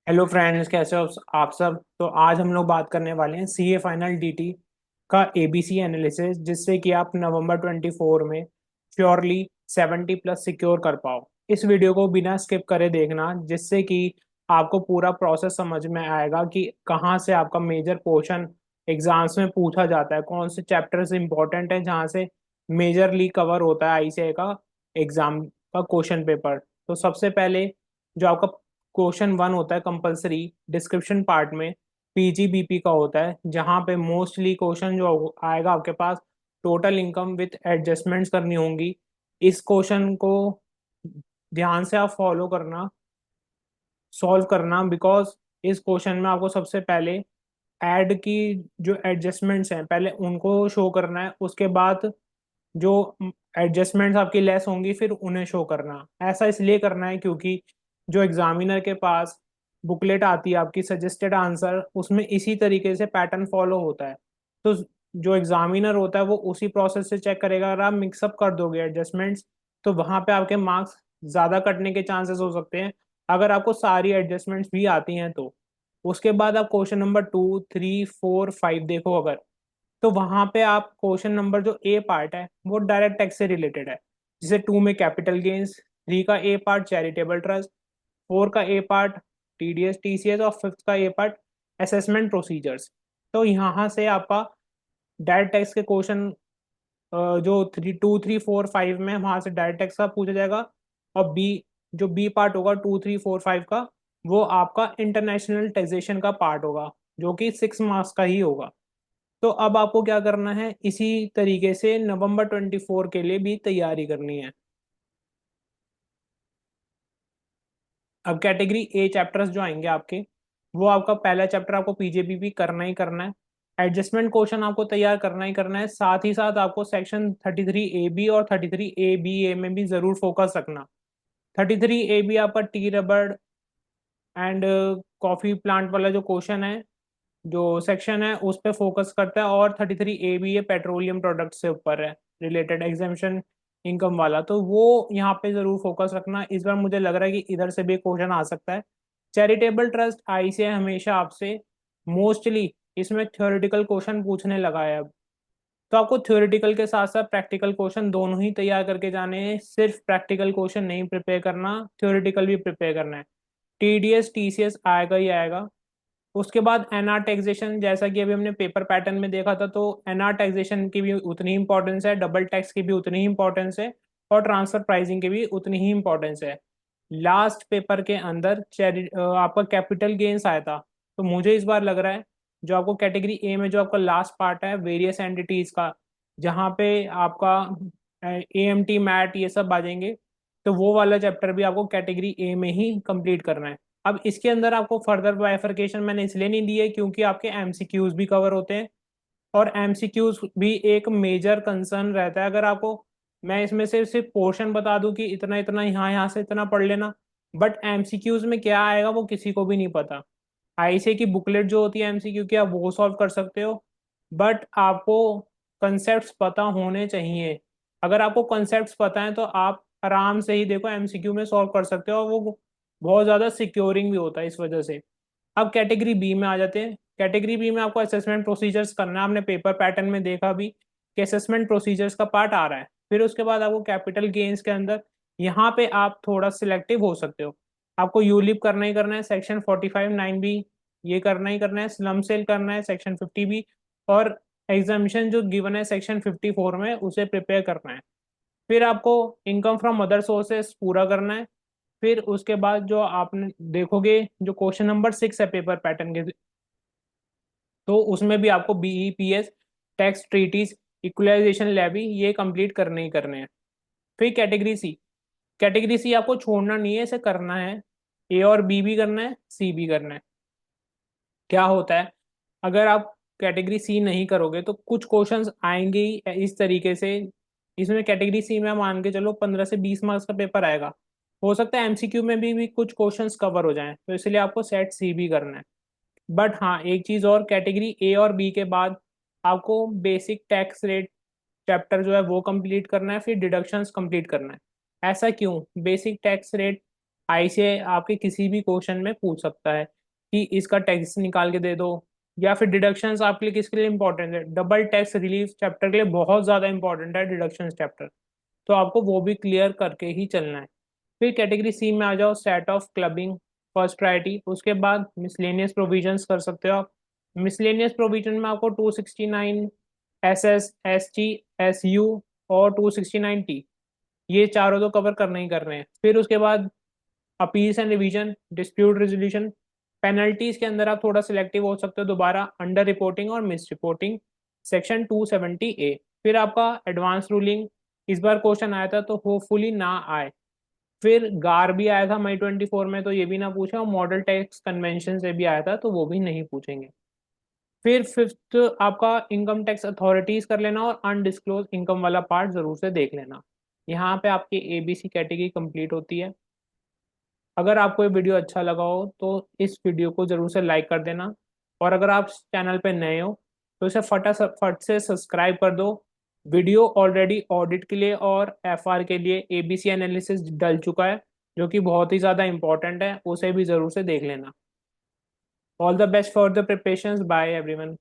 Hello friends, कैसे हो आप सब। तो आज हम लोग बात करने वाले हैं सीए फाइनल डीटी का एबीसी एनालिसिस, जिससे कि आप नवंबर 24 में श्योरली 70+ सिक्योर कर पाओ। इस वीडियो को बिना स्किप करे देखना, जिससे कि आपको पूरा प्रोसेस समझ में आएगा कि कहाँ से आपका मेजर पोर्शन एग्जाम्स में पूछा जाता है, कौन से चैप्टर्स इंपॉर्टेंट हैं जहाँ से मेजरली कवर होता है आईसीए का एग्जाम का क्वेश्चन पेपर। तो सबसे पहले जो आपका क्वेश्चन वन होता है कंपलसरी डिस्क्रिप्शन पार्ट में, पीजीबीपी का होता है, जहाँ पे मोस्टली क्वेश्चन जो आएगा आपके पास टोटल इनकम विथ एडजस्टमेंट्स करनी होंगी। इस क्वेश्चन को ध्यान से आप फॉलो करना, सॉल्व करना, बिकॉज इस क्वेश्चन में आपको सबसे पहले ऐड की जो एडजस्टमेंट्स हैं पहले उनको शो करना है, उसके बाद जो एडजस्टमेंट्स आपकी लेस होंगी फिर उन्हें शो करना। ऐसा इसलिए करना है क्योंकि जो एग्जामिनर के पास बुकलेट आती है आपकी सजेस्टेड आंसर, उसमें इसी तरीके से पैटर्न फॉलो होता है। तो जो एग्जामिनर होता है वो उसी प्रोसेस से चेक करेगा। अगर आप मिक्सअप कर दोगे एडजस्टमेंट्स तो वहां पे आपके मार्क्स ज्यादा कटने के चांसेस हो सकते हैं, अगर आपको सारी एडजस्टमेंट्स भी आती हैं तो। उसके बाद आप क्वेश्चन नंबर 2, 3, 4, 5 देखो अगर, तो वहां पे आप क्वेश्चन नंबर जो ए पार्ट है वो डायरेक्ट टैक्स से रिलेटेड है। जैसे 2 में कैपिटल गेन्स, 3 का ए पार्ट चैरिटेबल ट्रस्ट, 4 का ए पार्ट टीडीएस टीसीएस और 5th का ए पार्ट असेसमेंट प्रोसीजर्स। तो यहाँ से आपका डायरेक्ट टैक्स के क्वेश्चन जो 3, 2, 3, 4, 5 में वहां से डायरेक्ट टैक्स का पूछा जाएगा। और बी, जो बी पार्ट होगा 2, 3, 4, 5 का, वो आपका इंटरनेशनल टैक्सेशन का पार्ट होगा, जो कि 6 मार्क्स का ही होगा। तो अब आपको क्या करना है, इसी तरीके से नवंबर 24 के लिए भी तैयारी करनी है। अब कैटेगरी ए चैप्टर्स जो आएंगे आपके, वो आपका पहला चैप्टर आपको पीजेबीपी करना ही करना है। एडजस्टमेंट क्वेश्चन आपको तैयार करना ही करना है, साथ ही साथ आपको सेक्शन 33 ए बी और 33 ए बी ए में भी जरूर फोकस रखना। 33 ए बी आपका टी रबड़ एंड कॉफी प्लांट वाला जो क्वेश्चन है, जो सेक्शन है उस पे फोकस करता है। और 33 ए बी ये पेट्रोलियम प्रोडक्ट से ऊपर है रिलेटेड एग्जामिशन इनकम वाला, तो वो यहाँ पे जरूर फोकस रखना। इस बार मुझे लग रहा है कि इधर से भी क्वेश्चन आ सकता है। चैरिटेबल ट्रस्ट आई से हमेशा आपसे मोस्टली इसमें थ्योरेटिकल क्वेश्चन पूछने लगा है अब। तो आपको थ्योरेटिकल के साथ साथ प्रैक्टिकल क्वेश्चन दोनों ही तैयार करके जाने हैं, सिर्फ प्रैक्टिकल क्वेश्चन नहीं प्रिपेयर करना, थ्योरेटिकल भी प्रिपेयर करना है। टीडीएस टीसीएस आएगा ही आएगा। उसके बाद एनआर टैक्सेशन, जैसा कि अभी हमने पेपर पैटर्न में देखा था, तो एनआर टैक्सेशन की भी उतनी इंपॉर्टेंस है, डबल टैक्स की भी उतनी ही इंपॉर्टेंस है, और ट्रांसफर प्राइसिंग की भी उतनी ही इंपॉर्टेंस है। लास्ट पेपर के अंदर आपका कैपिटल गेन्स आया था, तो मुझे इस बार लग रहा है जो आपको कैटेगरी ए में जो आपका लास्ट पार्ट है वेरियस एंटिटीज का, जहाँ पे आपका एएमटी मैट ये सब आ जाएंगे, तो वो वाला चैप्टर भी आपको कैटेगरी ए में ही कंप्लीट करना है। अब इसके अंदर आपको फर्दर बाइफरकेशन मैंने इसलिए नहीं दी है क्योंकि आपके एमसीक्यूज भी कवर होते हैं, और एमसीक्यूज भी एक मेजर कंसर्न रहता है। अगर आपको मैं इसमें से सिर्फ पोर्शन बता दूं कि इतना इतना यहाँ यहाँ से इतना पढ़ लेना, बट एमसीक्यूज में क्या आएगा वो किसी को भी नहीं पता। आईसीए की बुकलेट जो होती है एमसीक्यू की, आप वो सॉल्व कर सकते हो, बट आपको कंसेप्ट पता होने चाहिए। अगर आपको कंसेप्ट पता है तो आप आराम से ही देखो एमसीक्यू में सॉल्व कर सकते हो, और वो बहुत ज़्यादा सिक्योरिंग भी होता है इस वजह से। अब कैटेगरी बी में आ जाते हैं। कैटेगरी बी में आपको असेसमेंट प्रोसीजर्स करना है। आपने पेपर पैटर्न में देखा भी कि असेसमेंट प्रोसीजर्स का पार्ट आ रहा है। फिर उसके बाद आपको कैपिटल गेन्स के अंदर यहाँ पे आप थोड़ा सिलेक्टिव हो सकते हो। आपको यूलिप करना ही करना है, सेक्शन 45(9)(b ये करना ही करना है, स्लम सेल करना है सेक्शन 50(b), और एग्जामिशन जो गिवन है सेक्शन 54 में उसे प्रिपेयर करना है। फिर आपको इनकम फ्रॉम अदर सोर्सेस पूरा करना है। फिर उसके बाद जो आपने देखोगे जो क्वेश्चन नंबर 6 है पेपर पैटर्न के, तो उसमें भी आपको बीईपीएस, टैक्स ट्रीटीज, इक्वलाइजेशन लेवी ये कंप्लीट करने ही करने हैं। फिर कैटेगरी सी, कैटेगरी सी आपको छोड़ना नहीं है, इसे करना है। ए और बी भी करना है, सी भी करना है। क्या होता है, अगर आप कैटेगरी सी नहीं करोगे तो कुछ क्वेश्चंस आएंगे ही इस तरीके से। इसमें कैटेगरी सी में मान के चलो 15 से 20 मार्क्स का पेपर आएगा, हो सकता है एमसीक्यू में भी कुछ क्वेश्चंस कवर हो जाएं, तो इसलिए आपको सेट सी भी करना है। बट हाँ, एक चीज और, कैटेगरी ए और बी के बाद आपको बेसिक टैक्स रेट चैप्टर जो है वो कंप्लीट करना है, फिर डिडक्शंस कंप्लीट करना है। ऐसा क्यों, बेसिक टैक्स रेट आईसीए आपके किसी भी क्वेश्चन में पूछ सकता है कि इसका टैक्स निकाल के दे दो, या फिर डिडक्शंस आपके लिए किसके लिए इंपॉर्टेंट है, डबल टैक्स रिलीफ चैप्टर के लिए बहुत ज्यादा इंपॉर्टेंट है डिडक्शंस चैप्टर, तो आपको वो भी क्लियर करके ही चलना है। फिर कैटेगरी सी में आ जाओ, set of clubbing first priority, उसके बाद मिसलेनियस प्रोविजंस कर सकते हो आप। मिसलेनियस प्रोविजन में आपको 269 S S, S T, S U और 269 टी, ये चारों तो कवर करने ही करने हैं। फिर उसके बाद appeals and revision, dispute resolution, penalties के अंदर आप थोड़ा सिलेक्टिव हो सकते हो दोबारा, अंडर रिपोर्टिंग और मिस रिपोर्टिंग, सेक्शन 270A। फिर आपका एडवांस रूलिंग, इस बार क्वेश्चन आया था तो होपफुली ना आए। फिर गार भी आया था मई 24 में, तो ये भी ना पूछे, और मॉडल टैक्स कन्वेंशन से भी आया था तो वो भी नहीं पूछेंगे। फिर फिफ्थ आपका इनकम टैक्स अथॉरिटीज कर लेना, और अनडिस्क्लोज इनकम वाला पार्ट जरूर से देख लेना। यहाँ पे आपकी एबीसी कैटेगरी कंप्लीट होती है। अगर आपको ये वीडियो अच्छा लगा हो तो इस वीडियो को जरूर से लाइक कर देना, और अगर आप चैनल पे नए हो तो इसे फटाफट से सब्सक्राइब कर दो। वीडियो ऑलरेडी ऑडिट के लिए और एफआर के लिए एबीसी एनालिसिस डल चुका है, जो कि बहुत ही ज़्यादा इंपॉर्टेंट है, उसे भी ज़रूर से देख लेना। All the best for the preparations, bye everyone.